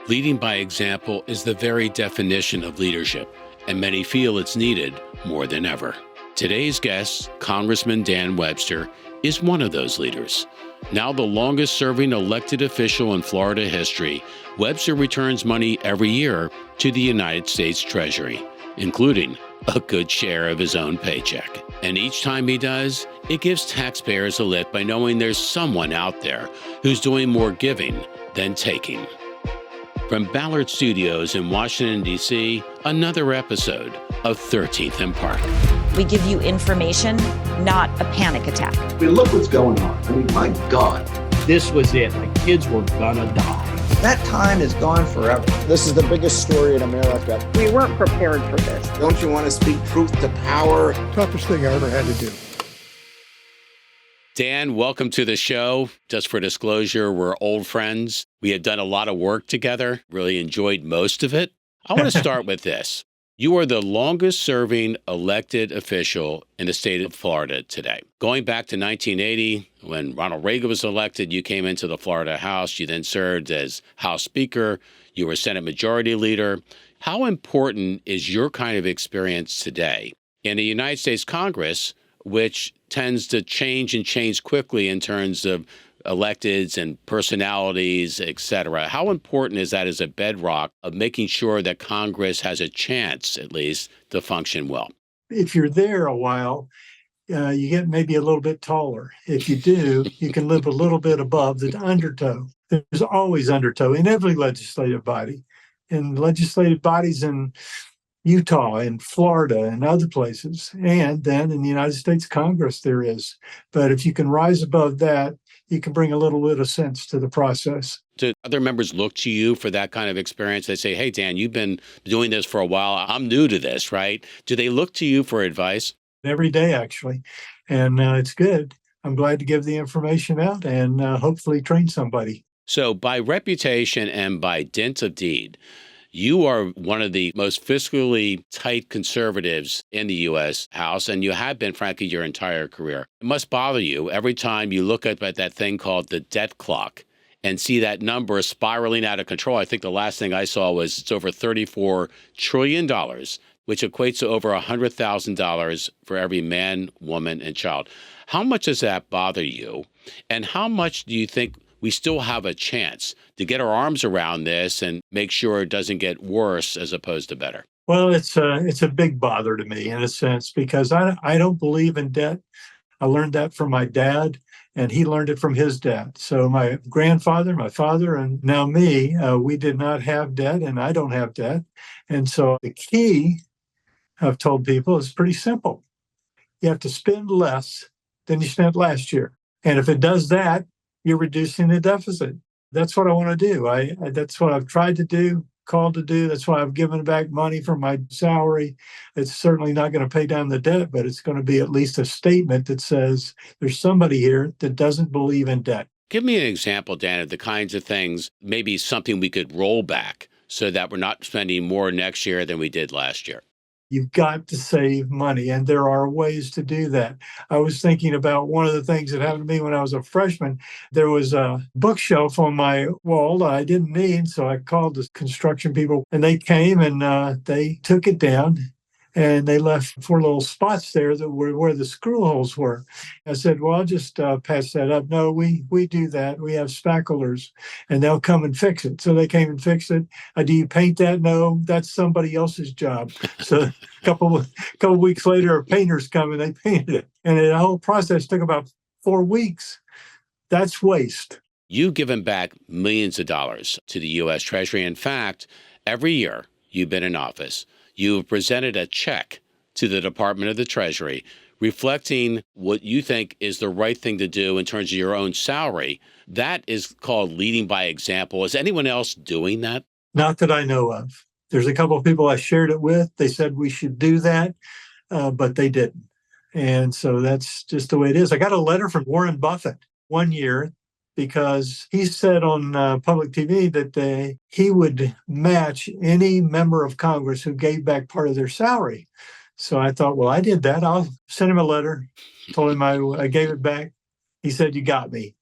Leading by example is the very definition of leadership, and many feel it's needed more than ever. Today's guest, Congressman Dan Webster, is one of those leaders. Now the longest-serving elected official in Florida history, Webster returns money every year to the United States Treasury, including a good share of his own paycheck. And each time he does, it gives taxpayers a lift by knowing there's someone out there who's doing more giving than taking. From Ballard Studios in Washington, D.C., another episode of 13th and Park. We give you information, not a panic attack. I mean, look what's going on. I mean, my God. This was it. My kids were gonna die. That time is gone forever. This is the biggest story in America. We weren't prepared for this. Don't you want to speak truth to power? Toughest thing I ever had to do. Dan, welcome to the show. Just for disclosure, we're old friends. We have done a lot of work together, really enjoyed most of it. I want to start with this. You are the longest-serving elected official in the state of Florida today. Going back to 1980, when Ronald Reagan was elected, you came into the Florida House. You then served as House Speaker. You were Senate Majority Leader. How important is your kind of experience today in the United States Congress, which tends to change quickly in terms of electeds and personalities, et cetera? How important is that as a bedrock of making sure that Congress has a chance, at least, to function well? If you're there a while, you get maybe a little bit taller. If you do, you can live a little bit above the undertow. There's always undertow in every legislative body. In legislative bodies in Utah and Florida and other places, and then in the United States Congress there is. But if you can rise above that, you can bring a little bit of sense to the process. Do other members look to you for that kind of experience? They say, hey, Dan, you've been doing this for a while. I'm new to this, right? Do they look to you for advice? Every day, actually. And it's good. I'm glad to give the information out and hopefully train somebody. So by reputation and by dint of deed, you are one of the most fiscally tight conservatives in the U.S. House, and you have been, frankly, your entire career. It must bother you every time you look at that thing called the debt clock and see that number spiraling out of control. I think the last thing I saw was it's over $34 trillion, which equates to over $100,000 for every man, woman, and child. How much does that bother you? And how much do you think we still have a chance to get our arms around this and make sure it doesn't get worse as opposed to better? Well, it's a big bother to me in a sense, because I don't believe in debt. I learned that from my dad, and he learned it from his dad. So my grandfather, my father, and now me, we did not have debt, and I don't have debt. And so the key, I've told people, is pretty simple. You have to spend less than you spent last year. And if it does that, you're reducing the deficit. That's what I want to do. That's what I've tried to do, called to do. That's why I've given back money from my salary. It's certainly not going to pay down the debt, but it's going to be at least a statement that says there's somebody here that doesn't believe in debt. Give me an example, Dan, of the kinds of things, maybe something we could roll back so that we're not spending more next year than we did last year. You've got to save money, and there are ways to do that. I was thinking about one of the things that happened to me when I was a freshman. There was a bookshelf on my wall that I didn't need, so I called the construction people, and they came and they took it down, and they left 4 little spots there that were where the screw holes were. I said, well, I'll just patch that up. No, we do that. We have spacklers, and they'll come and fix it. So they came and fixed it. Do you paint that? No, that's somebody else's job. So a couple weeks later, a painter's come and they painted it. And the whole process took about 4 weeks. That's waste. You've given back millions of dollars to the U.S. Treasury. In fact, every year you've been in office, you've presented a check to the Department of the Treasury reflecting what you think is the right thing to do in terms of your own salary. That is called leading by example. Is anyone else doing that? Not that I know of. There's a couple of people I shared it with. They said we should do that, but they didn't. And so that's just the way it is. I got a letter from Warren Buffett one year because he said on public TV that he would match any member of Congress who gave back part of their salary. So I thought, well, I did that. I'll send him a letter, told him I gave it back. He said, you got me.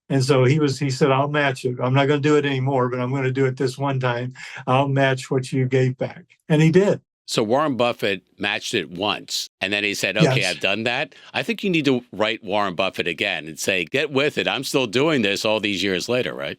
And so he said, I'll match it. I'm not going to do it anymore, but I'm going to do it this one time. I'll match what you gave back. And he did. So Warren Buffett matched it once, and then he said, okay, Yes. I've done that. I think you need to write Warren Buffett again and say, get with it. I'm still doing this all these years later, right?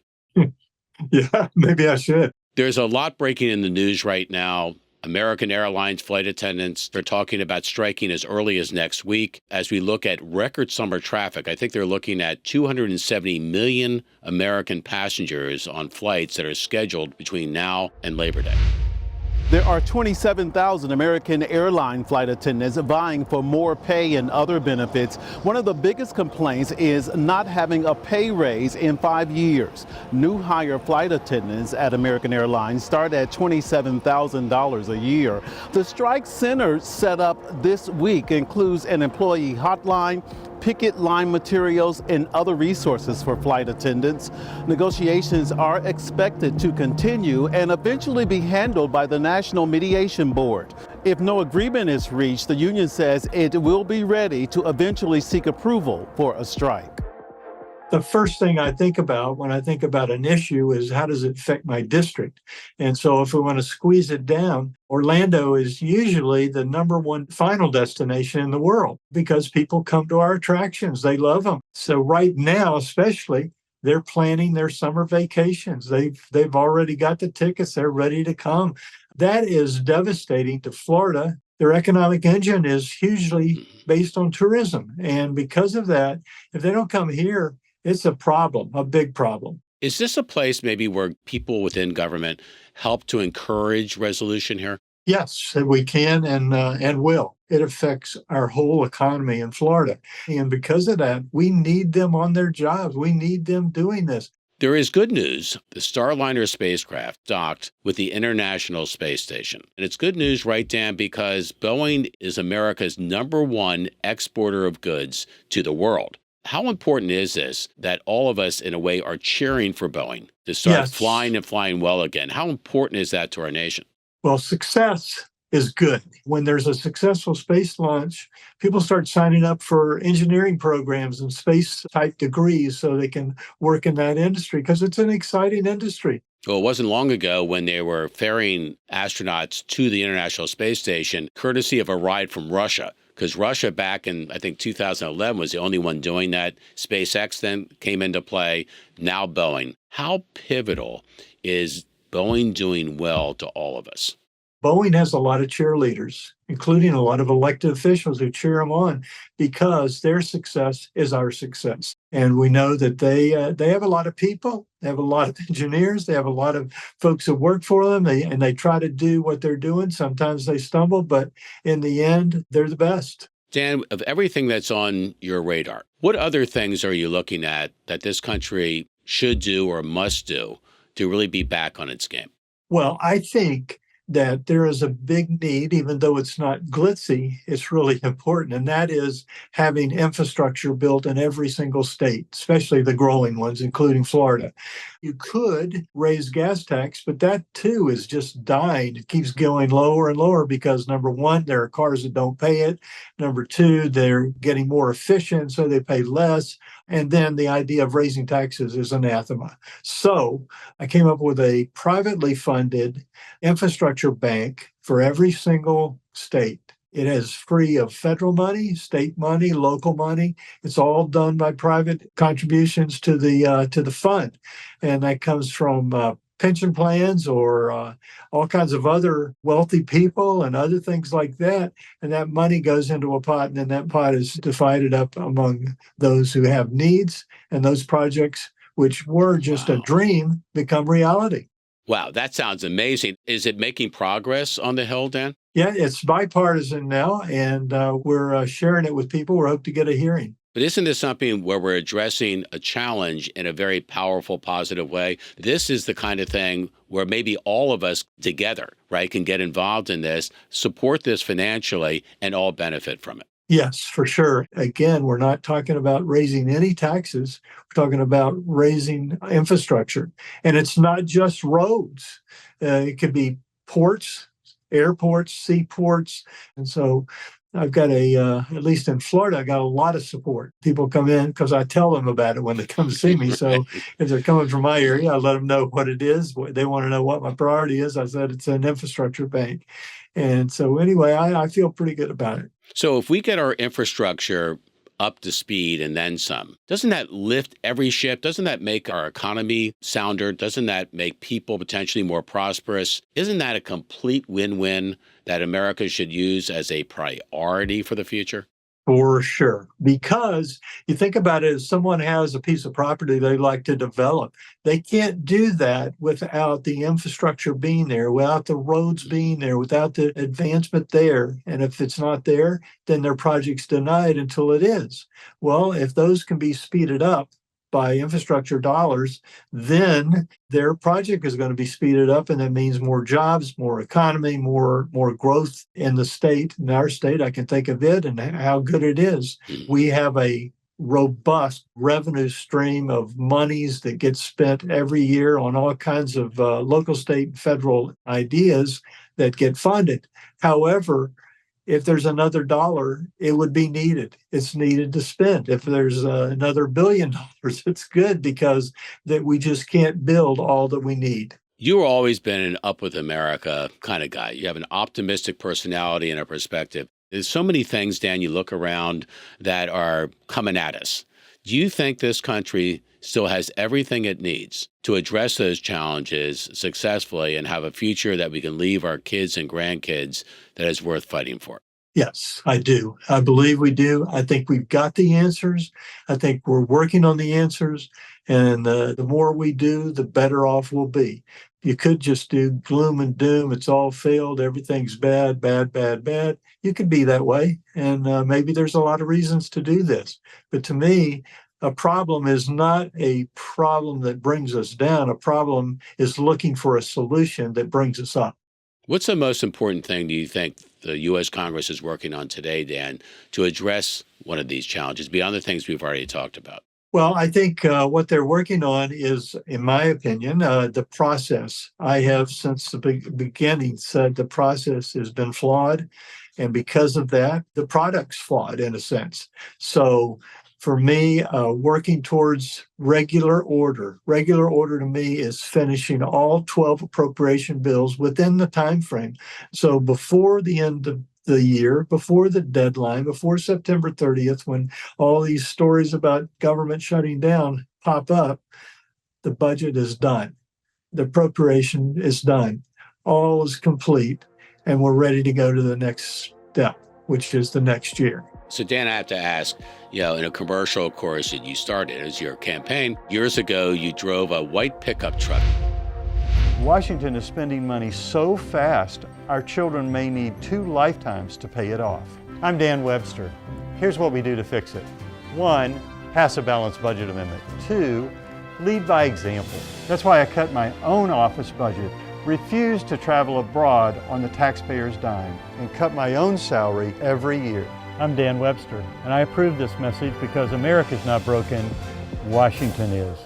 Yeah, maybe I should. There's a lot breaking in the news right now. American Airlines flight attendants are talking about striking as early as next week. As we look at record summer traffic, I think they're looking at 270 million American passengers on flights that are scheduled between now and Labor Day. There are 27,000 American airline flight attendants vying for more pay and other benefits. One of the biggest complaints is not having a pay raise in 5 years. New hire flight attendants at American Airlines start at $27,000 a year. The strike center set up this week includes an employee hotline, picket line materials, and other resources for flight attendants. Negotiations are expected to continue and eventually be handled by the National Mediation Board. If no agreement is reached, the union says it will be ready to eventually seek approval for a strike. The first thing I think about when I think about an issue is how does it affect my district? And so if we want to squeeze it down, Orlando is usually the number one final destination in the world because people come to our attractions. They love them. So right now, especially, they're planning their summer vacations. They've already got the tickets. They're ready to come. That is devastating to Florida. Their economic engine is hugely based on tourism. And because of that, if they don't come here, it's a problem, a big problem. Is this a place maybe where people within government help to encourage resolution here? Yes, we can and will. It affects our whole economy in Florida. And because of that, we need them on their jobs. We need them doing this. There is good news. The Starliner spacecraft docked with the International Space Station. And it's good news, right, Dan, because Boeing is America's number one exporter of goods to the world. How important is this that all of us, in a way, are cheering for Boeing to start flying and flying well again? How important is that to our nation? Well, success is good. When there's a successful space launch, people start signing up for engineering programs and space type degrees so they can work in that industry because it's an exciting industry. Well, it wasn't long ago when they were ferrying astronauts to the International Space Station, courtesy of a ride from Russia. Because Russia back in, I think, 2011 was the only one doing that. SpaceX then came into play, now Boeing. How pivotal is Boeing doing well to all of us? Boeing has a lot of cheerleaders, including a lot of elected officials who cheer them on because their success is our success. And we know that they have a lot of people, they have a lot of engineers, they have a lot of folks that work for them, and they try to do what they're doing. Sometimes they stumble, but in the end, they're the best. Dan, of everything that's on your radar, what other things are you looking at that this country should do or must do to really be back on its game? Well, I think that there is a big need, even though it's not glitzy, it's really important. And that is having infrastructure built in every single state, especially the growing ones, including Florida. You could raise gas tax, but that too is just dying. It keeps going lower and lower because number one, there are cars that don't pay it. Number two, they're getting more efficient, so they pay less. And then the idea of raising taxes is anathema. So I came up with a privately funded infrastructure bank for every single state. It is free of federal money, state money, local money. It's all done by private contributions to the fund, and that comes from pension plans or all kinds of other wealthy people and other things like that. And that money goes into a pot, and then that pot is divided up among those who have needs, and those projects, which were just a dream, become reality. Wow, that sounds amazing. Is it making progress on the Hill, Dan? Yeah, it's bipartisan now, and we're sharing it with people. We hope to get a hearing. But isn't this something where we're addressing a challenge in a very powerful, positive way? This is the kind of thing where maybe all of us together, right, can get involved in this, support this financially, and all benefit from it. Yes, for sure. Again, we're not talking about raising any taxes. We're talking about raising infrastructure. And it's not just roads. It could be ports, airports, seaports. And so I've got at least in Florida, I got a lot of support. People come in because I tell them about it when they come see me. So if they're coming from my area, I let them know what it is. They want to know what my priority is. I said it's an infrastructure bank. And so anyway, I feel pretty good about it. So if we get our infrastructure up to speed and then some, doesn't that lift every ship? Doesn't that make our economy sounder? Doesn't that make people potentially more prosperous? Isn't that a complete win-win that America should use as a priority for the future? For sure. Because you think about it, if someone has a piece of property they like to develop, they can't do that without the infrastructure being there, without the roads being there, without the advancement there. And if it's not there, then their project's denied until it is. Well, if those can be speeded up by infrastructure dollars, then their project is going to be speeded up, and that means more jobs, more economy, more growth in the state. In our state, I can think of it and how good it is. We have a robust revenue stream of monies that gets spent every year on all kinds of local, state, and federal ideas that get funded. However, if there's another dollar, it would be needed. It's needed to spend. If there's another $1 billion, it's good because that we just can't build all that we need. You've always been an up with America kind of guy. You have an optimistic personality and a perspective. There's so many things, Dan, you look around that are coming at us. Do you think this country still has everything it needs to address those challenges successfully and have a future that we can leave our kids and grandkids that is worth fighting for? Yes, I do. I believe we do. I think we've got the answers. I think we're working on the answers. And the more we do, the better off we'll be. You could just do gloom and doom. It's all failed. Everything's bad, bad, bad, bad. You could be that way. And maybe there's a lot of reasons to do this. But to me, a problem is not a problem that brings us down. A problem is looking for a solution that brings us up. What's the most important thing do you think the U.S. Congress is working on today, Dan, to address one of these challenges beyond the things we've already talked about? Well, I think what they're working on is, in my opinion, the process. I have since the beginning said the process has been flawed. And because of that, the product's flawed in a sense. So for me, working towards regular order to me is finishing all 12 appropriation bills within the time frame. So before the end of the year, before the deadline, before September 30th, when all these stories about government shutting down pop up, the budget is done. The appropriation is done. All is complete, and we're ready to go to the next step, which is the next year. So, Dan, I have to ask, in a commercial, of course, that you started as your campaign, years ago, you drove a white pickup truck. Washington is spending money so fast, our children may need 2 lifetimes to pay it off. I'm Dan Webster. Here's what we do to fix it. 1, pass a balanced budget amendment. 2, lead by example. That's why I cut my own office budget, refused to travel abroad on the taxpayer's dime, and cut my own salary every year. I'm Dan Webster, and I approve this message because America's not broken, Washington is.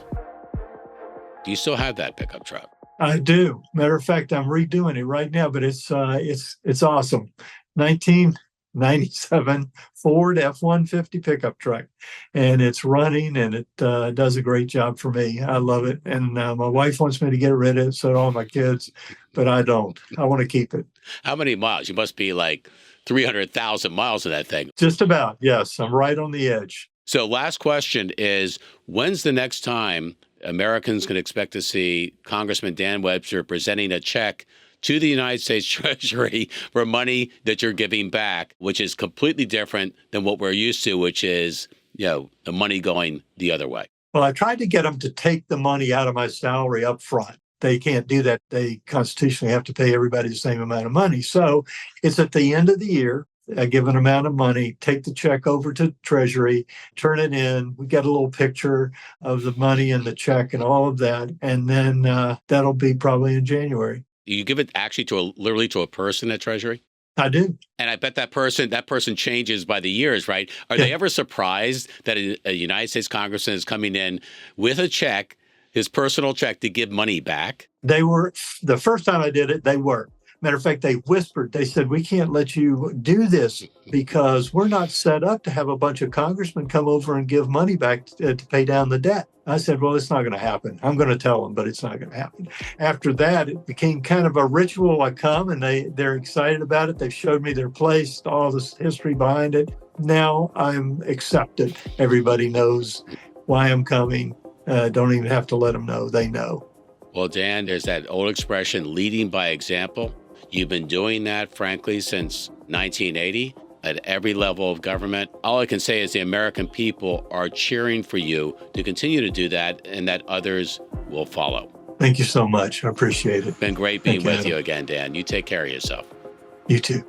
Do you still have that pickup truck? I do. Matter of fact, I'm redoing it right now, but it's awesome. 1997 Ford F-150 pickup truck, and it's running, and it does a great job for me. I love it, and my wife wants me to get rid of it, so do all my kids, but I don't. I want to keep it. How many miles? You must be like 300,000 miles in that thing. Just about, yes. I'm right on the edge. So last question is, when's the next time Americans can expect to see Congressman Dan Webster presenting a check to the United States Treasury for money that you're giving back, which is completely different than what we're used to, which is, the money going the other way? Well, I tried to get them to take the money out of my salary up front. They can't do that. They constitutionally have to pay everybody the same amount of money. So it's at the end of the year, a given amount of money, take the check over to Treasury, turn it in. We get a little picture of the money and the check and all of that. And then that'll be probably in January. You give it actually literally to a person at Treasury? I do. And I bet that person changes by the years, right? Are they ever surprised that a United States congressman is coming in with a check, his personal check, to give money back? They were, the first time I did it, they were. Matter of fact, they whispered, they said, we can't let you do this because we're not set up to have a bunch of congressmen come over and give money back to pay down the debt. I said, well, it's not going to happen. I'm going to tell them, but it's not going to happen. After that, it became kind of a ritual. I come and they're excited about it. They showed me their place, all this history behind it. Now I'm accepted. Everybody knows why I'm coming. Don't even have to let them know. They know. Well, Dan, there's that old expression, leading by example. You've been doing that, frankly, since 1980 at every level of government. All I can say is the American people are cheering for you to continue to do that and that others will follow. Thank you so much. I appreciate it. It's been great being with you again, Dan. You take care of yourself. You too.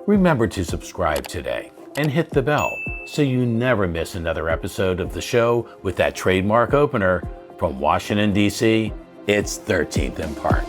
Remember to subscribe today and hit the bell so you never miss another episode of the show with that trademark opener from Washington, D.C. It's 13th and Park.